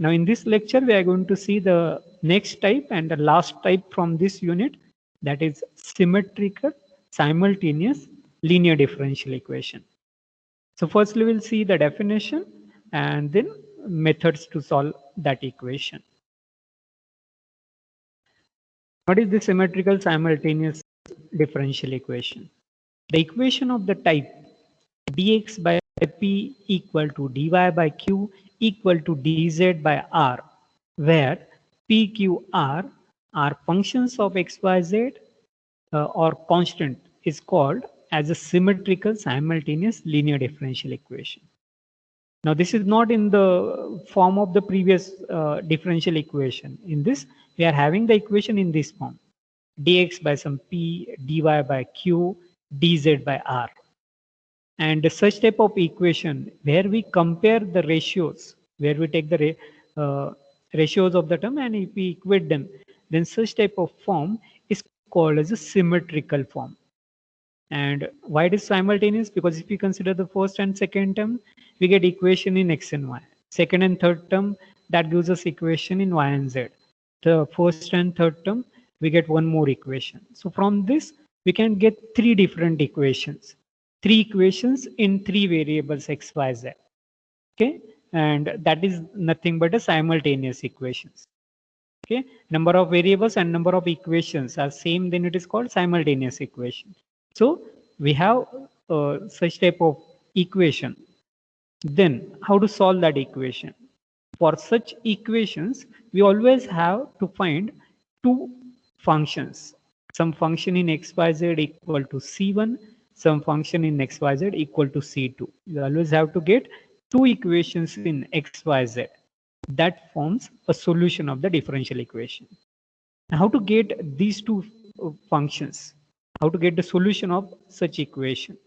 Now in this lecture, we are going to see the next type and the last type from this unit, that is symmetrical simultaneous linear differential equation. So firstly, we'll see the definition and then methods to solve that equation. What is the symmetrical simultaneous differential equation? The equation of the type dx by p equal to dy by q equal to dz by r, where p, q, r are functions of x, y, z or constant, is called as a symmetrical simultaneous linear differential equation. Now this is not in the form of the previous differential equation. In this, we are having the equation in this form: dx by some p, dy by q, dz by r. And such type of equation where we compare the ratios, where we take the ratios of the term and if we equate them, then such type of form is called as a symmetrical form. And why it is simultaneous? Because if we consider the first and second term, we get equation in x and y. Second and third term, that gives us equation in y and z. The first and third term, we get one more equation. So from this, we can get three different equations. Three equations in three variables x, y, z. Okay, and that is nothing but a simultaneous equations. Okay, number of variables and number of equations are same, then it is called simultaneous equation. So we have such type of equation. Then how to solve that equation? For such equations, we always have to find two functions. Some function in xyz equal to c1, some function in xyz equal to c2. You always have to get two equations in xyz. That forms a solution of the differential equation. Now, how to get these two functions? How to get the solution of such equation?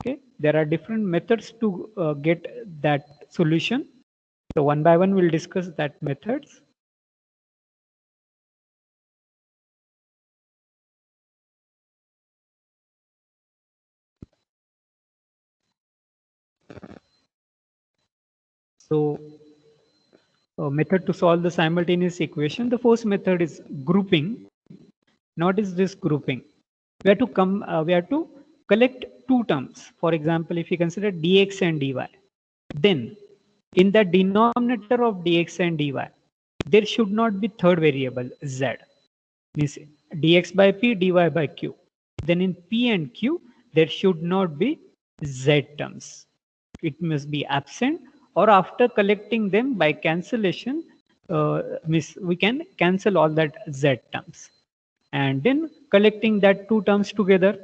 Okay, there are different methods to get that solution. So one by one, we'll discuss that methods. So method to solve the simultaneous equation. The first method is grouping. What is this grouping? We have to we have to collect two terms. For example, if you consider dx and dy, then in the denominator of dx and dy, there should not be third variable z. Means dx by p, dy by q. Then in p and q, there should not be z terms. It must be absent, or after collecting them by cancellation, means we can cancel all that z terms. And then collecting that two terms together,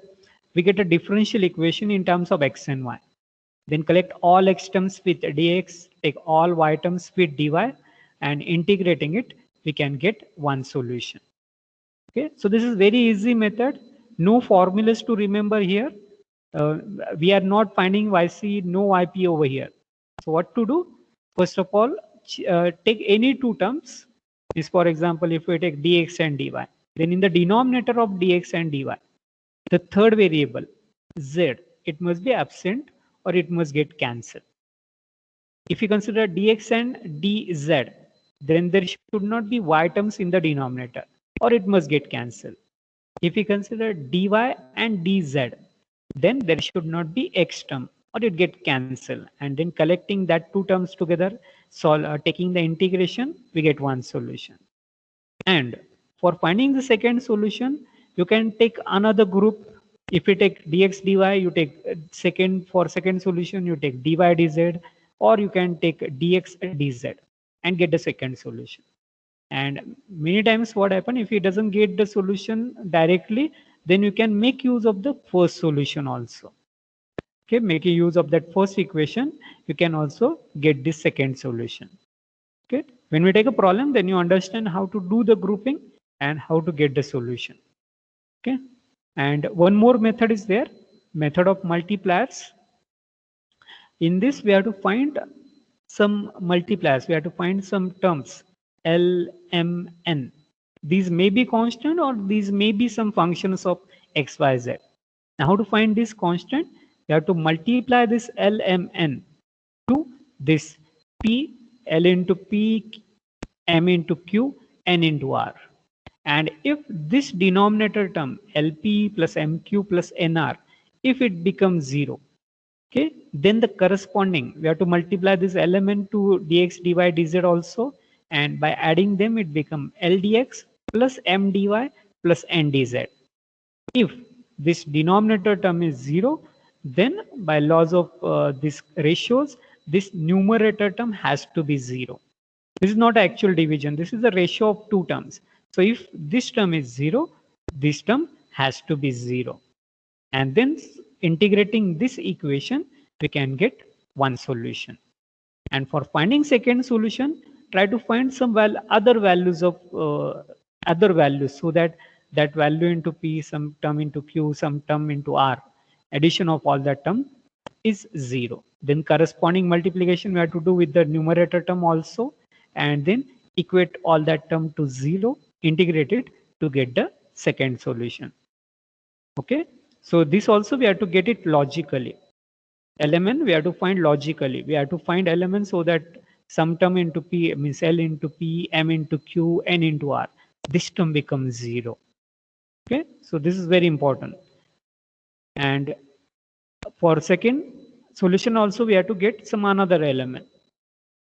we get a differential equation in terms of x and y. Then collect all x terms with dx, take all y terms with dy, and integrating it, we can get one solution. Okay, so this is very easy method. No formulas to remember here. We are not finding yc, no yp over here. So what to do? First of all, take any two terms. Is, for example, if we take dx and dy, then in the denominator of dx and dy, the third variable z, it must be absent or it must get cancelled. If you consider dx and dz, then there should not be y terms in the denominator, or it must get cancelled. If we consider dy and dz, then there should not be x term, or it get cancelled. And then collecting that two terms together, taking the integration, we get one solution. And for finding the second solution, you can take another group. If you take dx dy, you take second solution, you take dy dz, or you can take dx dz and get the second solution. And many times what happen, if it doesn't get the solution directly, then you can make use of the first solution also. Okay, making use of that first equation, you can also get the second solution. Okay, when we take a problem, then you understand how to do the grouping and how to get the solution. Okay, and one more method is there, method of multipliers. In this, we have to find some multipliers. We have to find some terms L, M, N. These may be constant, or these may be some functions of x, y, z. Now, how to find this constant? You have to multiply this L, M, N to this P, L into P, M into Q, N into R. And if this denominator term LP plus MQ plus NR, if it becomes 0, okay, then the corresponding, we have to multiply this element to dx, dy, dz also, and by adding them, it becomes LDX plus MDY plus NDZ. If this denominator term is 0, then by laws of these ratios, this numerator term has to be 0. This is not actual division. This is the ratio of two terms. So if this term is 0, this term has to be 0. And then integrating this equation, we can get one solution. And for finding second solution, try to find some other values of other values, so that that value into P, some term into Q, some term into R, addition of all that term is 0. Then corresponding multiplication we have to do with the numerator term also, and then equate all that term to 0, integrate it to get the second solution. Okay, so this also we have to get it logically. Element we have to find logically. We have to find elements so that some term into P means L into P, M into Q, N into R. This term becomes 0. Okay, so this is very important. And for second solution also we have to get some another element,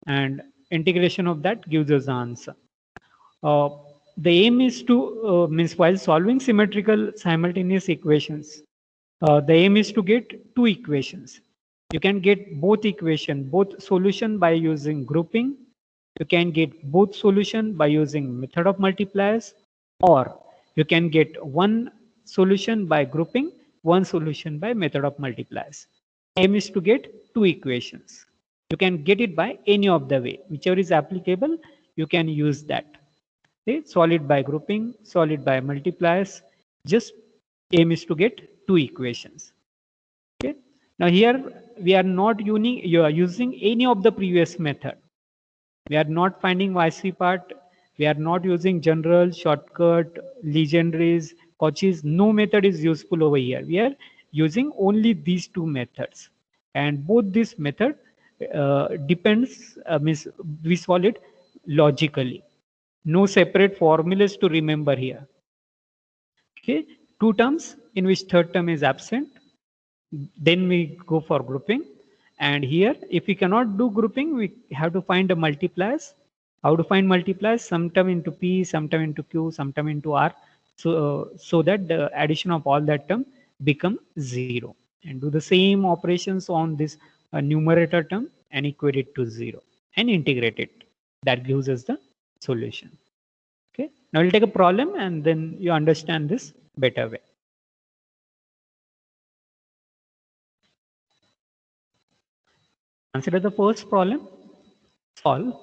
and integration of that gives us the answer. The aim is to means while solving symmetrical simultaneous equations, the aim is to get two equations. You can get both solution by using grouping. You can get both solution by using method of multipliers, or you can get one solution by grouping, one solution by method of multipliers. Aim is to get two equations. You can get it by any of the way, whichever is applicable, you can use that. Okay? Solid by grouping, solid by multipliers. Just aim is to get two equations. Okay. Now here we are not using any of the previous method. We are not finding YC part. We are not using general, shortcut, legendaries, Cauchy's. No method is useful over here. We are using only these two methods, and both this method depends means we solve it logically. No separate formulas to remember here. Okay, two terms in which third term is absent. Then we go for grouping. And here, if we cannot do grouping, we have to find the multipliers. How to find multipliers? Some term into P, some term into Q, some term into R. So that the addition of all that term become 0. And do the same operations on this numerator term and equate it to 0 and integrate it. That gives us the solution. Okay. Now we'll take a problem and then you understand this better way. Consider the first problem. Solve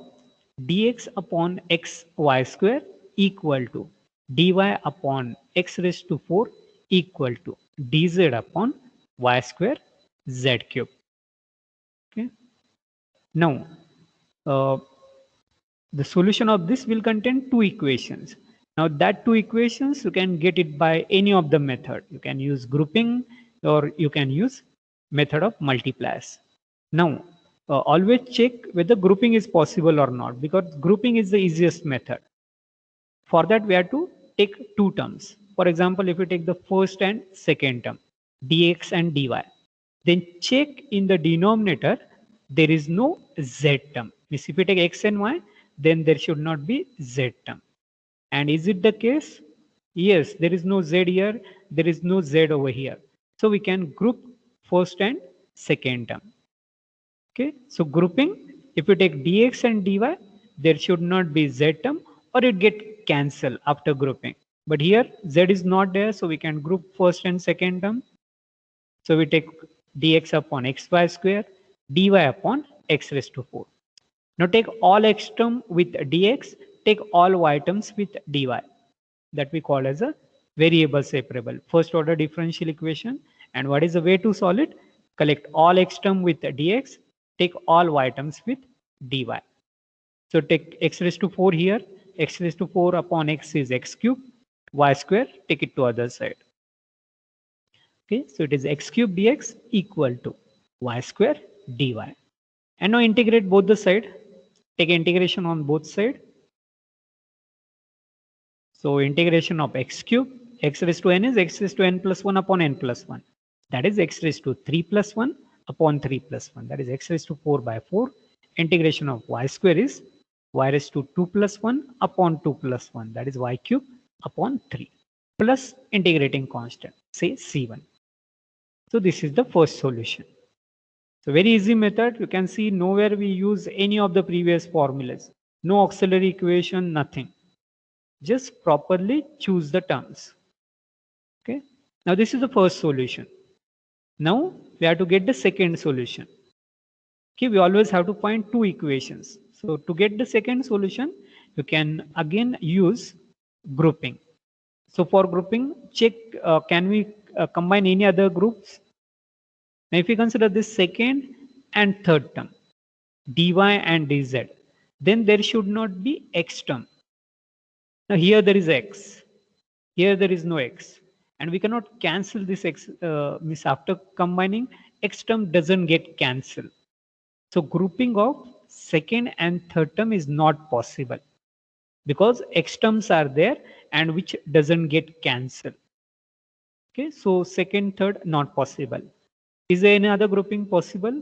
dx upon x y square equal to dy upon x raised to 4 equal to dz upon y square z cube. Okay. Now, the solution of this will contain two equations. Now that two equations, you can get it by any of the method. You can use grouping or you can use method of multipliers. Now, always check whether grouping is possible or not, because grouping is the easiest method. For that, we have to take two terms. For example, if you take the first and second term, dx and dy, then check in the denominator, there is no z term. Means if you take x and y, then there should not be z term. And is it the case? Yes, there is no z here, there is no z over here. So we can group first and second term. Okay, so grouping, if you take dx and dy, there should not be z term, or it get cancelled after grouping. But here z is not there, so we can group first and second term. So we take dx upon xy square, dy upon x raised to 4. Now take all x term with dx, take all y terms with dy. That we call as a variable separable, first order differential equation. And what is the way to solve it? Collect all x term with dx, take all y terms with dy. So take x raised to 4 here, x raised to 4 upon x is x cube, y square, take it to other side. Okay, so it is x cube dx equal to y square dy. And now integrate both the side. Take integration on both sides. So integration of x cube, x raised to n is x raised to n plus 1 upon n plus 1. That is x raised to 3 plus 1 upon 3 plus 1. That is x raised to 4 by 4. Integration of y square is y raised to 2 plus 1 upon 2 plus 1. That is y cube upon 3 plus integrating constant, say C1. So this is the first solution. So very easy method. You can see nowhere we use any of the previous formulas. No auxiliary equation, nothing. Just properly choose the terms. Okay. Now this is the first solution. Now we have to get the second solution. Okay, we always have to find two equations. So to get the second solution, you can again use grouping. So for grouping, check can we combine any other groups? Now if you consider this second and third term, dy and dz, then there should not be x term. Now here there is x, here there is no x, and we cannot cancel this x. Means after combining, x term doesn't get cancelled. So grouping of second and third term is not possible because x terms are there and which doesn't get cancelled. Okay, so second, third not possible. Is there any other grouping possible?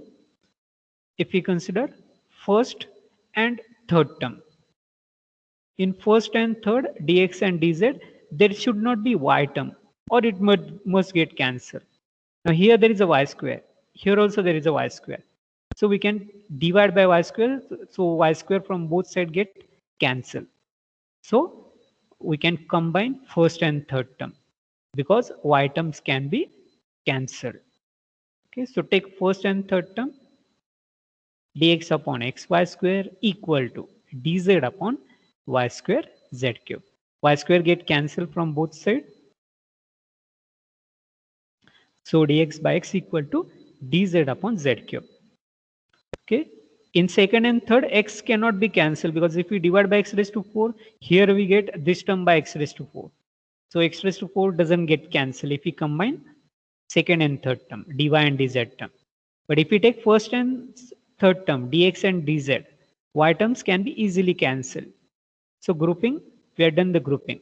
If we consider first and third term. In first and third, dx and dz, there should not be y term or it must get cancelled. Now here there is a y square. Here also there is a y square. So we can divide by y square. So y square from both sides get cancelled. So we can combine first and third term because y terms can be cancelled. Okay, so take first and third term, dx upon xy square equal to dz upon y square z cube. Y square get cancelled from both sides. So dx by x equal to dz upon z cube. Okay. In second and third, x cannot be cancelled because if we divide by x raised to 4, here we get this term by x raised to 4. So x raised to 4 doesn't get cancelled if we combine second and third term, dy and dz term. But if we take first and third term, dx and dz, y terms can be easily cancelled. So grouping, we have done the grouping.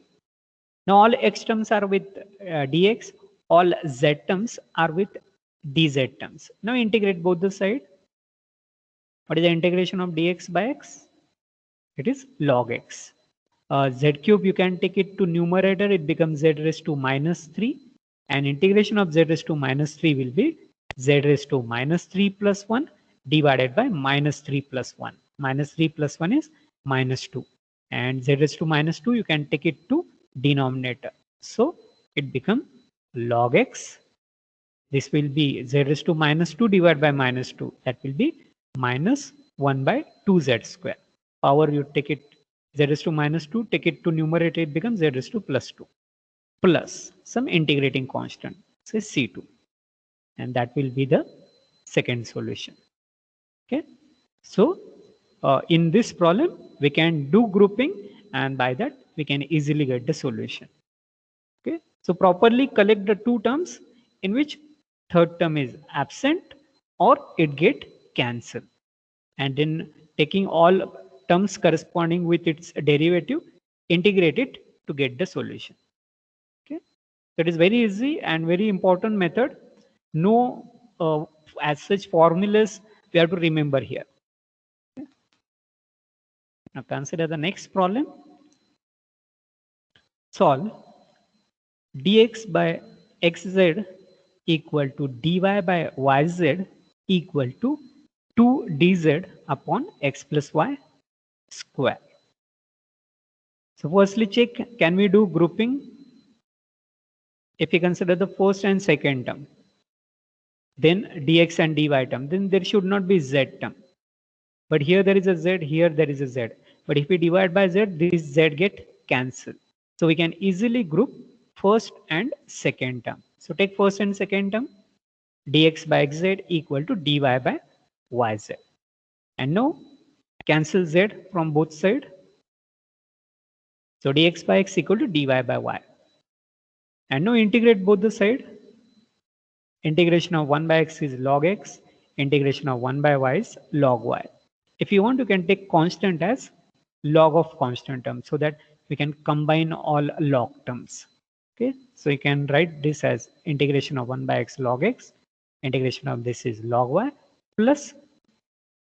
Now all x terms are with dx, all z terms are with dz terms. Now integrate both the side. What is the integration of dx by x? It is log x. Z cube, you can take it to numerator, it becomes z raised to minus 3. And integration of z raised to minus 3 will be z raised to minus 3 plus 1 divided by minus 3 plus 1. Minus 3 plus 1 is minus 2. And z raised to minus 2, you can take it to denominator. So it becomes log x. This will be z raised to minus 2 divided by minus 2. That will be minus 1 by 2z square. Power you take it z raised to minus 2, take it to numerator, it becomes z raised to plus 2 plus some integrating constant, say C2. And that will be the second solution. Okay. So in this problem, we can do grouping and by that we can easily get the solution. Okay. So properly collect the two terms in which third term is absent or it get cancelled. And then taking all terms corresponding with its derivative, integrate it to get the solution. Okay, that is very easy and very important method. No as such formulas we have to remember here. Okay. Now consider the next problem. Solve dx by xz equal to dy by yz equal to 2 dz upon x plus y square. So firstly check, can we do grouping? If you consider the first and second term, then dx and dy term, then there should not be z term. But here there is a z, here there is a z. But if we divide by z, this z get cancelled. So we can easily group first and second term. So take first and second term, dx by xz equal to dy by yz. And now cancel z from both sides. So dx by x equal to dy by y. And now integrate both the side. Integration of 1 by x is log x. Integration of 1 by y is log y. If you want, you can take constant as log of constant term so that we can combine all log terms. Okay, so you can write this as integration of 1 by x log x, integration of this is log y plus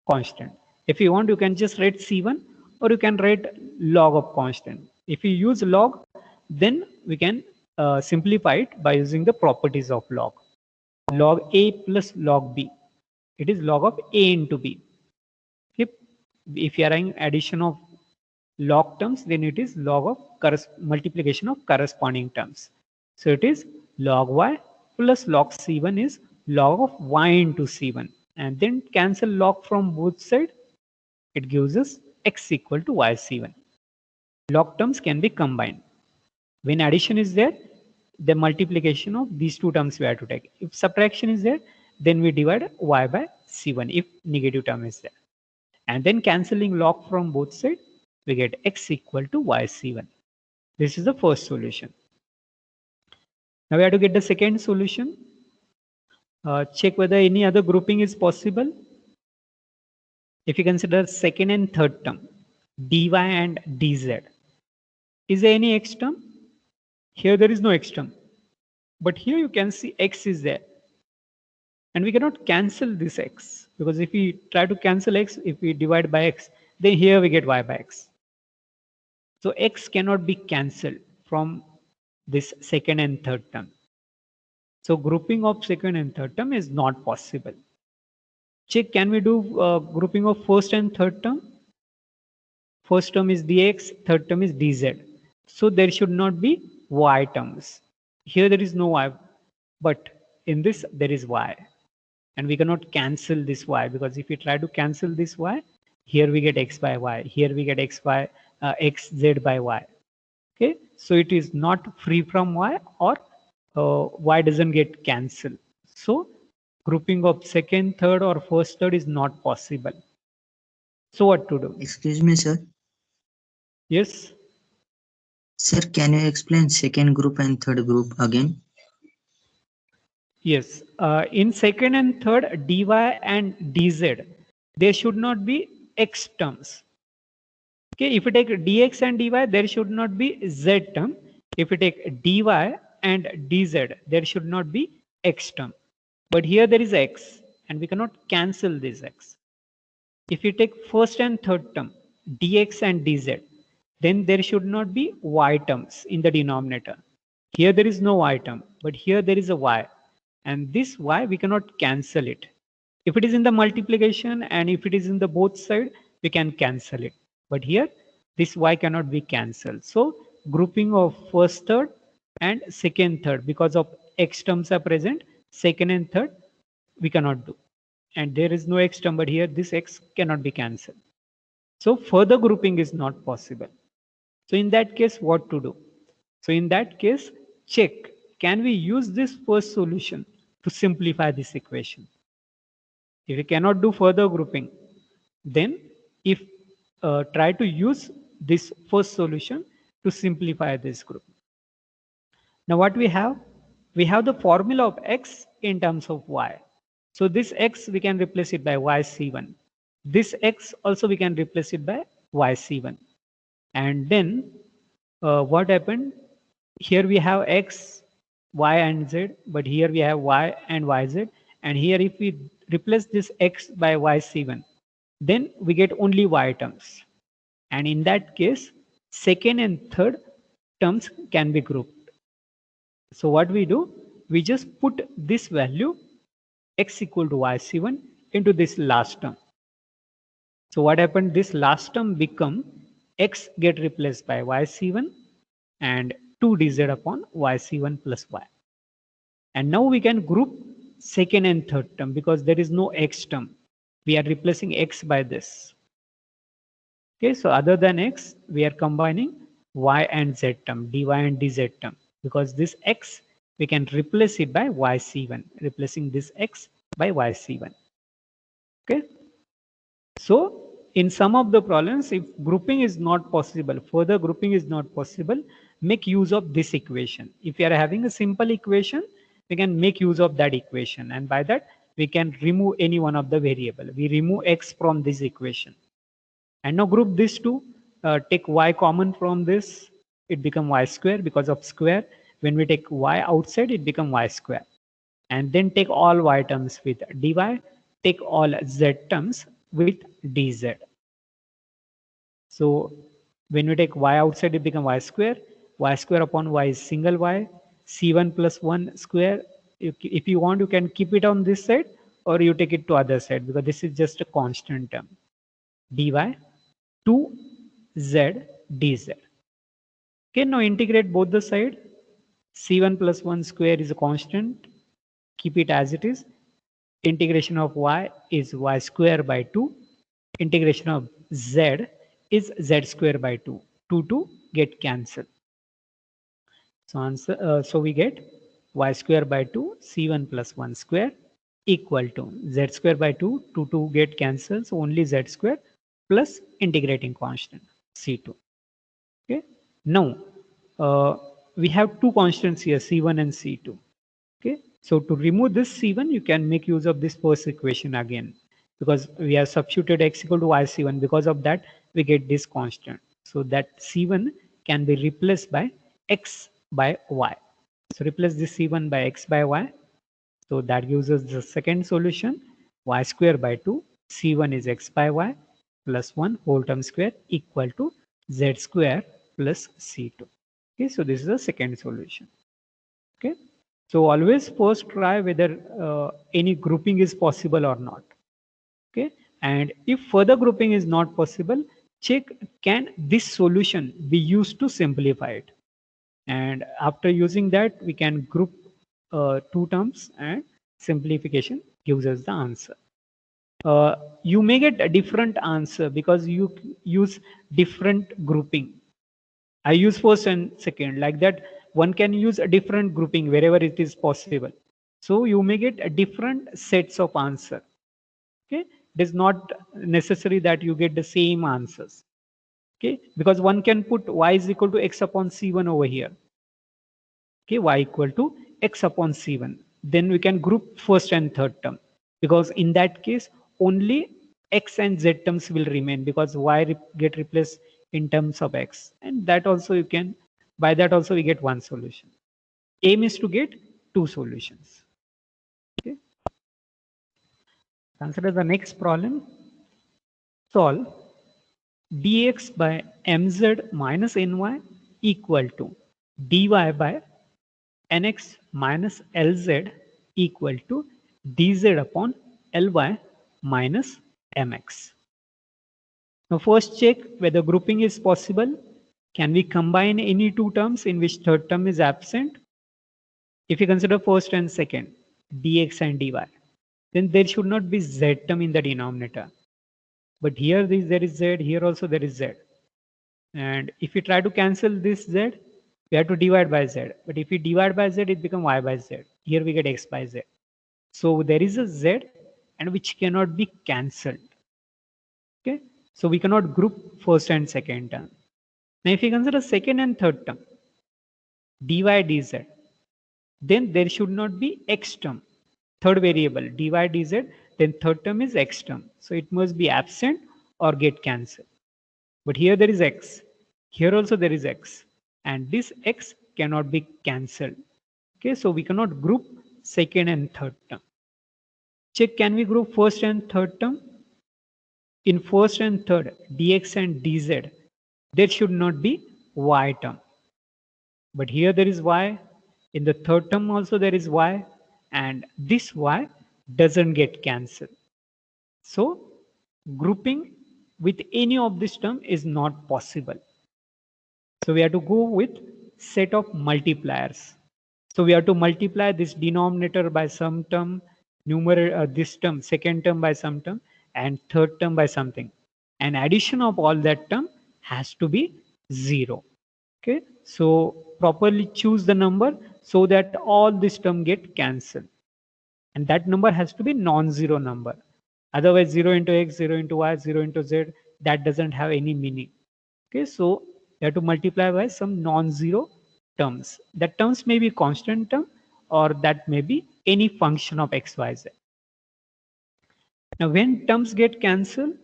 constant. If you want, you can just write c1 or you can write log of constant. If you use log, then we can simplify it by using the properties of log. Log a plus log b. It is log of a into b. If you are having addition of log terms, then it is log of multiplication of corresponding terms. So it is log y plus log c1 is log of y into c1, and then cancel log from both sides. It gives us x equal to y c1. Log terms can be combined. When addition is there, the multiplication of these two terms we have to take. If subtraction is there, then we divide y by c1 if negative term is there. And then cancelling log from both sides, we get x equal to y c1. This is the first solution. Now we have to get the second solution. Check whether any other grouping is possible. If you consider second and third term, dy and dz, is there any x term? Here there is no x term, but here you can see x is there. And we cannot cancel this x, because if we try to cancel x, if we divide by x, then here we get y by x. So x cannot be cancelled from this second and third term. So grouping of second and third term is not possible. Check, can we do grouping of first and third term? First term is dx, third term is dz. So there should not be y terms. Here there is no y, but in this there is y. And we cannot cancel this y, because if we try to cancel this y, here we get x by y, here we get xz by y. Okay, so it is not free from y, or y doesn't get cancelled. So grouping of second, third, or first, third is not possible. So what to do? Excuse me, sir. Yes. Sir, can you explain second group and third group again? Yes. In second and third, dy and dz, there should not be x terms. Okay, if you take dx and dy, there should not be z term. If you take dy and dz, there should not be x term. But here there is x, and we cannot cancel this x. If you take first and third term, dx and dz, then there should not be y terms in the denominator. Here there is no y term, but here there is a y. And this y, we cannot cancel it. If it is in the multiplication and if it is in the both side, we can cancel it. But here, this y cannot be cancelled. So grouping of first, third and second, third, because of x terms are present, second and third, we cannot do. And there is no x term, but here this x cannot be cancelled. So further grouping is not possible. So in that case, what to do? So in that case, check, can we use this first solution to simplify this equation? If we cannot do further grouping, then if try to use this first solution to simplify this group. Now what we have the formula of x in terms of y. So this x we can replace it by yc1. This x also we can replace it by yc1. And then what happened? Here we have x, y and z, but here we have y and yz. And here if we replace this x by yc1, then we get only y terms. And in that case, second and third terms can be grouped. So what we do? We just put this value x equal to yc1 into this last term. So what happened? This last term become x get replaced by yc1 and 2 dz upon yc1 plus y. And now we can group second and third term because there is no x term. We are replacing x by this. Okay, so other than x, we are combining y and z term, dy and dz term, because this x, we can replace it by yc1, replacing this x by yc1. Okay, so in some of the problems, if grouping is not possible, further grouping is not possible, make use of this equation. If you are having a simple equation, we can make use of that equation, and by that we can remove any one of the variable. We remove x from this equation. And now group these two, take y common from this, it become y square because of square. When we take y outside, it become y square. And then take all y terms with dy, take all z terms with dz. So when we take y outside, it become y square upon y is single y, c1 plus 1 square. If you want, you can keep it on this side or you take it to other side because this is just a constant term. dy 2z dz. Okay, now integrate both the side. c1 plus 1 square is a constant. Keep it as it is. Integration of y is y square by 2. Integration of z is z square by 2. 2 get cancelled. So we get y square by 2 c1 plus 1 square equal to z square by 2. 2 get cancelled. So only z square plus integrating constant c2. Okay. Now we have two constants here, c1 and c2. Okay. So to remove this c1, you can make use of this first equation again, because we have substituted x equal to y c1. Because of that, we get this constant. So that c1 can be replaced by x by y. So replace this c1 by x by y. So that gives us the second solution, y square by 2, c1 is x by y plus 1 whole term square equal to z square plus c2. Okay, so this is the second solution. Okay, so always first try whether any grouping is possible or not. Okay, and if further grouping is not possible, check can this solution be used to simplify it. And after using that, we can group two terms and simplification gives us the answer. You may get a different answer because you use different grouping. I use first and second, like that one can use a different grouping wherever it is possible. So you may get a different sets of answer. Okay, it is not necessary that you get the same answers. Okay, because one can put y is equal to x upon c1 over here. Okay, y equal to x upon c1. Then we can group first and third term, because in that case only x and z terms will remain because y get replaced in terms of x, and that also you can, by that also we get one solution. Aim is to get two solutions. Okay, consider the next problem. Solve dx by mz minus ny equal to dy by nx minus lz equal to dz upon ly minus mx. Now first check whether grouping is possible. Can we combine any two terms in which third term is absent? If you consider first and second, dx and dy, then there should not be z term in the denominator. But here there is z, here also there is z. And if we try to cancel this z, we have to divide by z. But if we divide by z, it becomes y by z. Here we get x by z. So there is a z and which cannot be cancelled. Okay, so we cannot group first and second term. Now if you consider second and third term, dy dz, then there should not be x term. Third variable dy dz, then third term is x term. So it must be absent or get cancelled. But here there is x. Here also there is x. And this x cannot be cancelled. Okay, so we cannot group second and third term. Check, can we group first and third term? In first and third, dx and dz, there should not be y term. But here there is y. In the third term also there is y. And this y doesn't get cancelled. So grouping with any of this term is not possible. So we have to go with set of multipliers. So we have to multiply this denominator by some term, numerator this term, second term by some term, and third term by something. And addition of all that term has to be 0. Okay, so properly choose the number so that all this term get cancelled. And that number has to be non-zero number. Otherwise 0 into x, 0 into y, 0 into z, that doesn't have any meaning. Okay, so you have to multiply by some non-zero terms. That terms may be constant term or that may be any function of x, y, z. Now when terms get cancelled,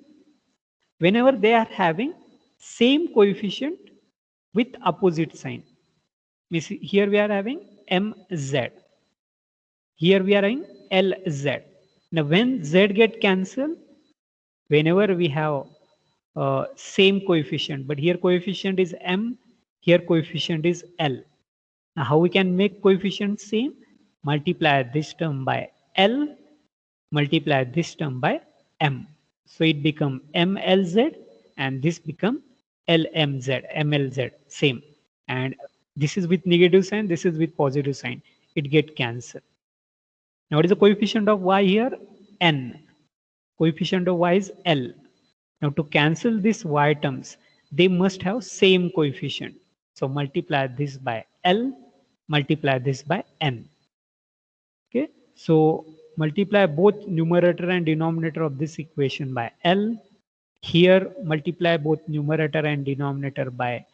whenever they are having same coefficient with opposite sign. Means here we are having mz, here we are having lz. Now when z get cancelled, whenever we have same coefficient, but here coefficient is m, here coefficient is l. Now how we can make coefficient same? Multiply this term by l, multiply this term by m. So it become mlz and this become lmz, mlz, same. And this is with negative sign, this is with positive sign. It get cancelled. Now what is the coefficient of y here? N. Coefficient of y is L. Now to cancel these y terms, they must have same coefficient. So multiply this by L, multiply this by N. Okay, so multiply both numerator and denominator of this equation by L. Here multiply both numerator and denominator by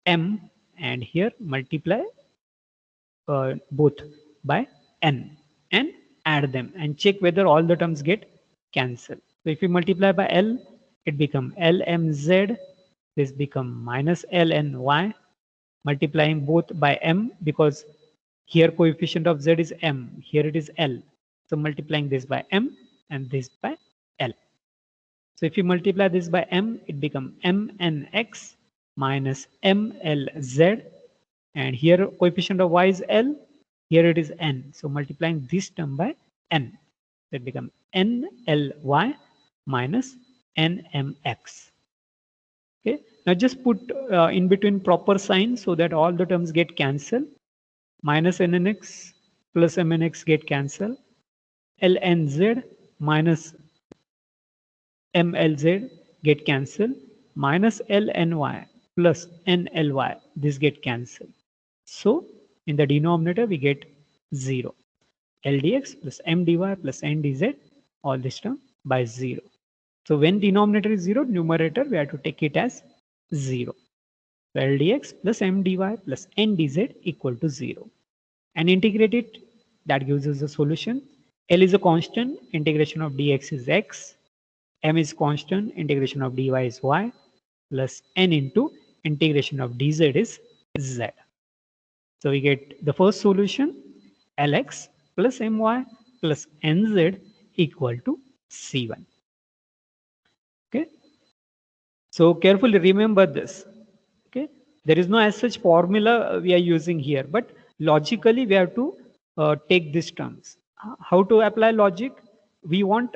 M, and here multiply both by N and add them and check whether all the terms get cancelled. So if we multiply by L, it become LMZ, this become minus LNY, multiplying both by M because here coefficient of Z is M, here it is L. So multiplying this by M and this by L. So if you multiply this by M, it become MNX minus MLZ, and here coefficient of Y is L, here it is N. So multiplying this term by N, that become NLY minus NMX. Okay, now just put in between proper sign so that all the terms get cancelled. Minus NNX plus MNX get cancelled. LNZ minus MLZ get cancelled. Minus LNY plus NLY, this get cancelled. So in the denominator we get 0. LDX plus MDY plus NDZ, all this term by 0. So when denominator is 0, numerator we have to take it as 0. So LDX plus MDY plus NDZ equal to 0. And integrate it, that gives us the solution. L is a constant, integration of dx is x. M is constant, integration of dy is y, plus n into integration of dz is z. So we get the first solution, Lx plus my plus nz equal to C1. Okay. So carefully remember this. Okay. There is no as such formula we are using here, but logically we have to take these terms. How to apply logic? We want,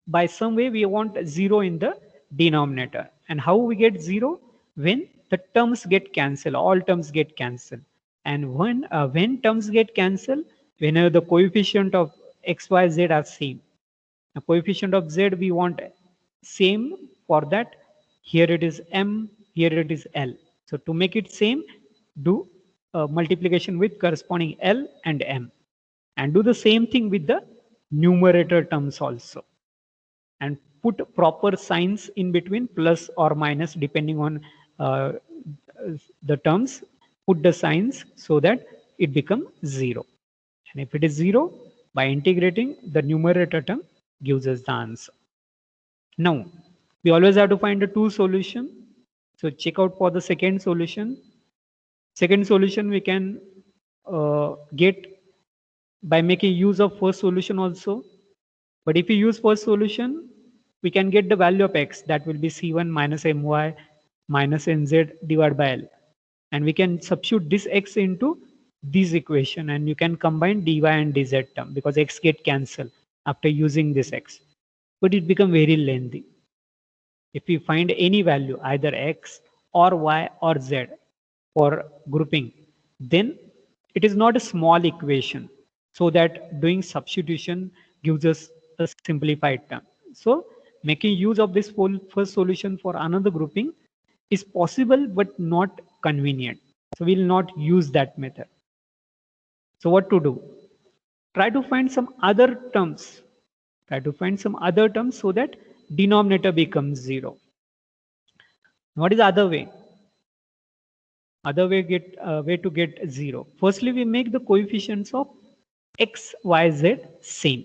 by some way we want 0 in the denominator. And how we get 0? When the terms get cancelled, all terms get cancelled. And when terms get cancelled, whenever the coefficient of x, y, z are same. The coefficient of z we want same, for that here it is m, here it is l. So to make it same, do multiplication with corresponding l and m. And do the same thing with the numerator terms also. And put proper signs in between, plus or minus, depending on the terms. Put the signs so that it becomes 0. And if it is 0, by integrating, the numerator term gives us the answer. Now, we always have to find the two solution. So check out for the second solution. Second solution we can get by making use of first solution also. But if we use first solution, we can get the value of x, that will be C1 minus my minus nz divided by L. And we can substitute this x into this equation, and you can combine dy and dz term because x get cancelled after using this x. But it become very lengthy. If we find any value, either x or y or z for grouping, then it is not a small equation, so that doing substitution gives us a simplified term. So making use of this first solution for another grouping is possible but not convenient. So we will not use that method. So what to do? Try to find some other terms. Try to find some other terms so that denominator becomes 0. What is the other way? Other way to get 0. Firstly, we make the coefficients of x, y, z same.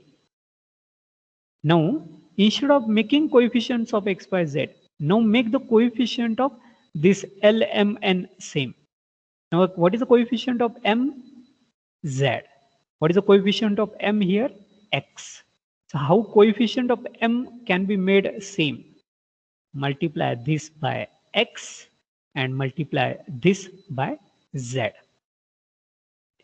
Now, instead of making coefficients of x, y, z, Now make the coefficient of this LMN same. Now what is the coefficient of M? Z. What is the coefficient of M here? X. So how coefficient of M can be made same? Multiply this by X and multiply this by Z.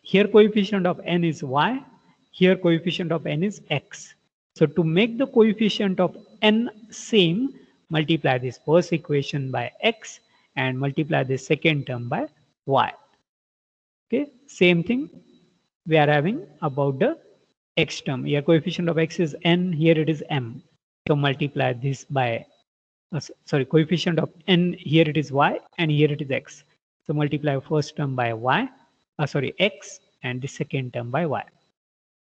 Here coefficient of N is Y. Here coefficient of N is X. So to make the coefficient of N same, multiply this first equation by X and multiply the second term by Y. Okay, same thing we are having about the X term. Here coefficient of X is N, here it is M. So multiply this by, coefficient of N, here it is Y and here it is X. So multiply first term by Y, X, and the second term by Y.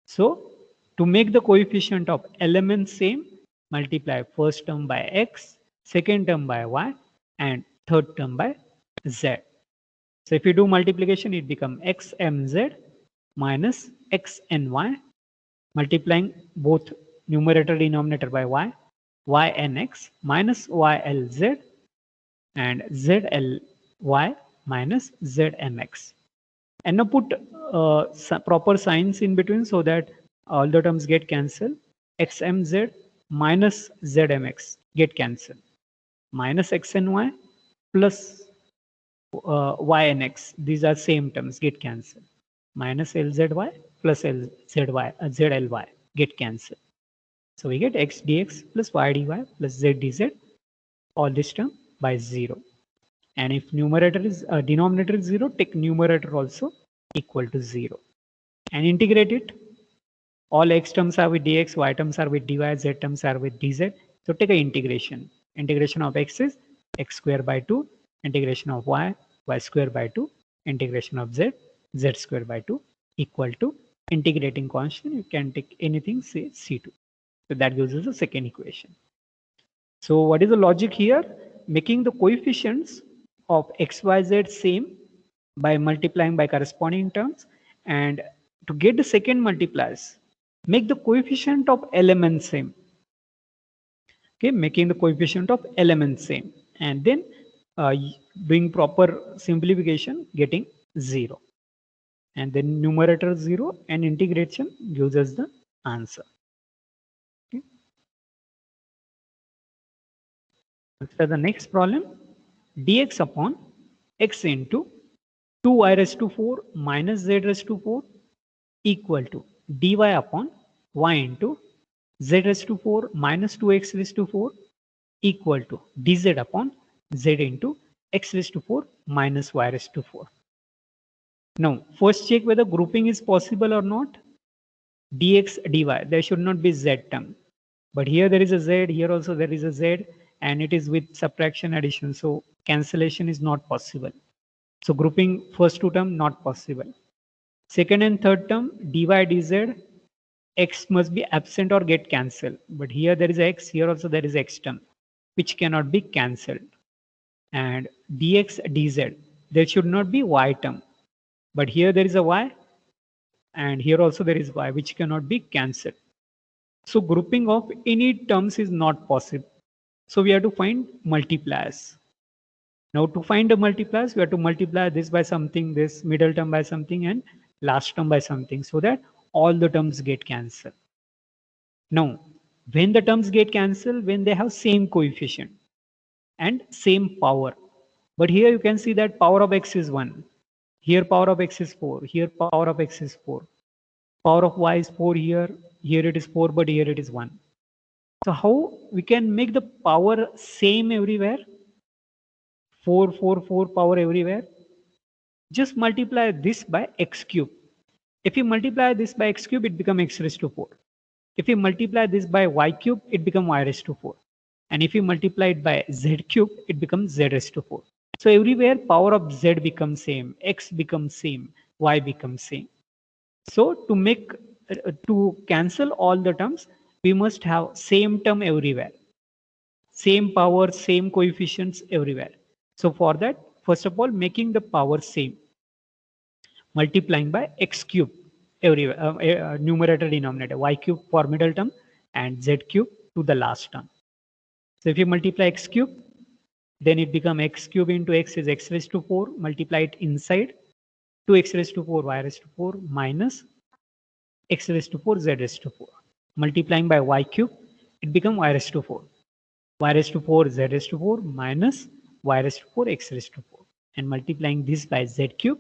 So to make the coefficient of element same, multiply first term by X, second term by Y, and third term by Z. So if you do multiplication, it becomes xmz minus xny, multiplying both numerator denominator by y, ynx minus ylz, and zly minus zmx. And now put proper signs in between so that all the terms get cancelled. Xmz minus zmx get cancelled. Minus xny plus y and x, these are same terms, get cancelled. Minus lzy plus zly get cancelled. So we get x dx plus y dy plus z dz, all this term by 0. And if numerator is denominator is 0, take numerator also equal to 0. And integrate it. All x terms are with dx, y terms are with dy, z terms are with dz. So take an integration. Integration of x is x square by 2. Integration of y, y square by 2. Integration of z, z square by 2 equal to integrating constant. You can take anything, say C2. So that gives us the second equation. So what is the logic here? Making the coefficients of x, y, z same by multiplying by corresponding terms, and to get the second multipliers, make the coefficient of element same. Okay, making the coefficient of element same, and then doing proper simplification, getting 0, and then numerator 0 and integration gives us the answer. Okay. So the next problem, dx upon x into 2y raised to 4 minus z raised to 4 equal to dy upon y into z raised to 4 minus 2x raised to 4 equal to dz upon z into x raised to 4 minus y raised to 4. Now, first check whether grouping is possible or not. Dx, dy, there should not be z term. But here there is a z, here also there is a z, and it is with subtraction addition. So cancellation is not possible. So grouping first two term not possible. Second and third term, dy, dz, x must be absent or get cancelled. But here there is x, here also there is x term, which cannot be cancelled. And dx, dz, there should not be y term. But here there is a y, and here also there is y, which cannot be cancelled. So grouping of any terms is not possible. So we have to find multipliers. Now to find the multipliers, we have to multiply this by something, this middle term by something, and last term by something, so that all the terms get cancelled. Now, when the terms get cancelled, when they have same coefficient and same power. But here you can see that power of x is 1. Here power of x is 4. Here power of x is 4. Power of y is 4 here. Here it is 4, but here it is 1. So how we can make the power same everywhere? 4, 4, 4 power everywhere. Just multiply this by x cube. If you multiply this by x cube, it becomes x raised to 4. If you multiply this by y cube, it becomes y raised to 4. And if you multiply it by z cube, it becomes z raised to 4. So everywhere power of z becomes same, x becomes same, y becomes same. So to cancel all the terms, we must have same term everywhere. Same power, same coefficients everywhere. So for that, first of all, making the power same. Multiplying by x cube everywhere, numerator denominator, y cube for middle term and z cube to the last term. So if you multiply x cube, Then it become x cube into x is x raised to 4, multiply it inside, 2x raised to 4 y raised to 4 minus x raised to 4 z raised to 4. Multiplying by y cube, it become y raised to 4. Y raised to 4 z raised to 4 minus y raised to 4 x raised to 4. And multiplying this by z cube,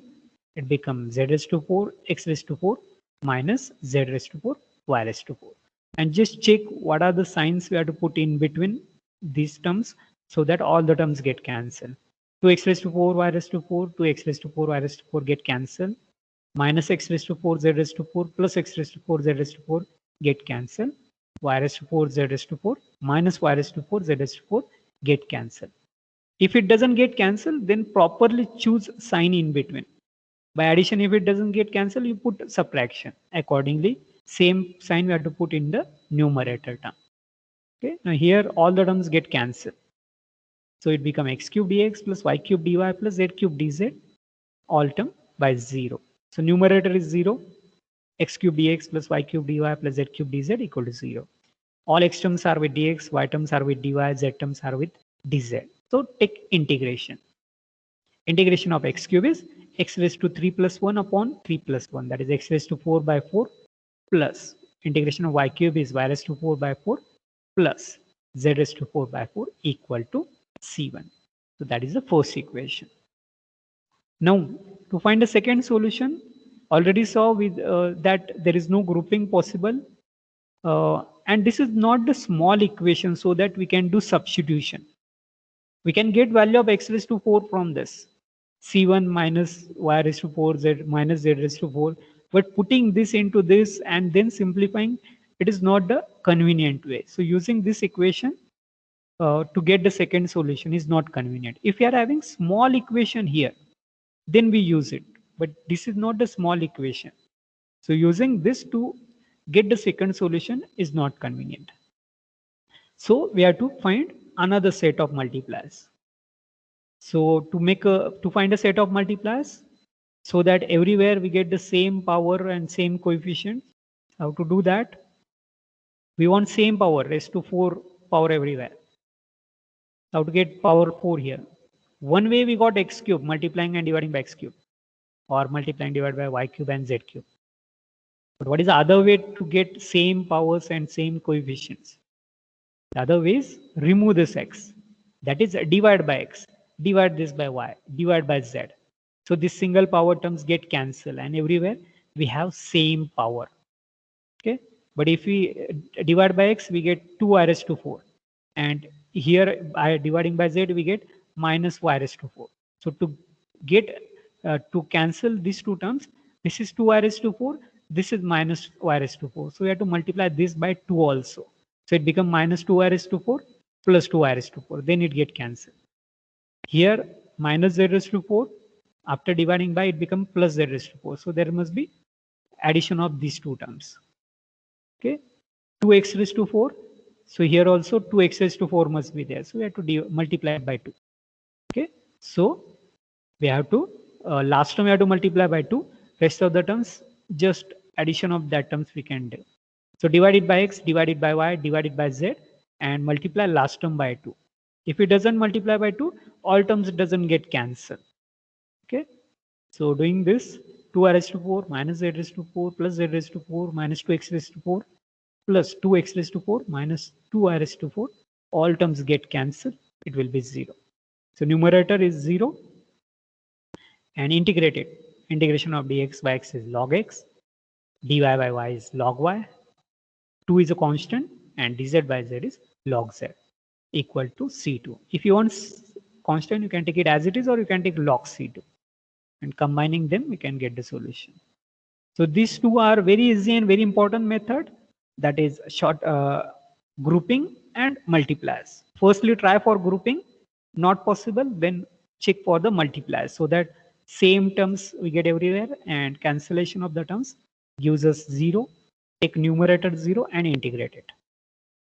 it becomes z raised to 4 x raised to 4 minus z raised to 4 y raised to 4. And just check what are the signs we have to put in between these terms so that all the terms get cancelled. 2x raised to 4 y raised to 4, 2x raised to 4 y raised to 4 get cancelled. Minus x raised to 4 z raised to 4 plus x raised to 4 z raised to 4 get cancelled. Y raised to 4 z raised to 4 minus y raised to 4 z raised to 4 get cancelled. If it doesn't get cancelled, then properly choose sign in between. By addition, if it doesn't get cancelled, you put subtraction. Accordingly, same sign we have to put in the numerator term. Okay, now here all the terms get cancelled. So it becomes x cube dx plus y cube dy plus z cube dz, all term by 0. So numerator is 0, x cube dx plus y cube dy plus z cube dz equal to 0. All x terms are with dx, y terms are with dy, z terms are with dz. So take integration. Integration of x cube is x raised to 3 plus 1 upon 3 plus 1, that is x raised to 4 by 4 plus integration of y cube is y raised to 4 by 4 plus z raised to 4 by 4 equal to C1. So that is the first equation. Now to find the second solution, already saw with that there is no grouping possible, and this is not the small equation, so that we can do substitution. We can get value of x raised to 4 from this, C1 minus y raised to 4 z minus z raised to 4, but putting this into this and then simplifying, it is not the convenient way. So using this equation to get the second solution is not convenient. If you are having small equation here, then we use it, but this is not the small equation. So using this to get the second solution is not convenient. So we have to find another set of multipliers. So to find a set of multipliers, so that everywhere we get the same power and same coefficient, how to do that? We want same power, raised to 4 power everywhere. How to get power 4 here? One way we got x cube, multiplying and dividing by x cube, or multiplying divided by y cube and z cube. But what is the other way to get same powers and same coefficients? The other way is remove this x. That is divide by x, divide this by y, divide by z. So these single power terms get cancelled, and everywhere we have same power. Okay, but if we divide by x, we get 2y raised to 4, and here by dividing by z, we get minus y raised to 4. So to get to cancel these two terms, this is 2y raised to 4, this is minus y raised to 4. So we have to multiply this by 2 also. So it becomes minus 2y raised to 4 plus 2y raised to 4. Then it get cancelled. Here minus z raised to 4. After dividing by, it becomes plus z raised to 4. So there must be addition of these two terms. Okay, 2x raised to 4. So here also 2x raised to 4 must be there. So we have to multiply it by 2. Okay, so we have to last term we have to multiply by 2. Rest of the terms, just addition of that terms we can do. So divided by x, divided by y, divided by z, and multiply last term by 2. If it doesn't multiply by 2, all terms doesn't get cancelled. Okay, so doing this, 2y raised to 4 minus z raised to 4 plus z raised to 4 minus 2x raised to 4 plus 2x raised to 4 minus 2y raised to 4, all terms get cancelled. It will be 0. So numerator is 0, and integrated. Integration of dx by x is log x, dy by y is log y, 2 is a constant, and dz by z is log z, equal to C2. If you want constant, you can take it as it is, or you can take log C2. And combining them, we can get the solution. So these two are very easy and very important method, that is short grouping and multipliers. Firstly, try for grouping. Not possible, then check for the multipliers, so that same terms we get everywhere, and cancellation of the terms gives us 0. Take numerator 0 and integrate it.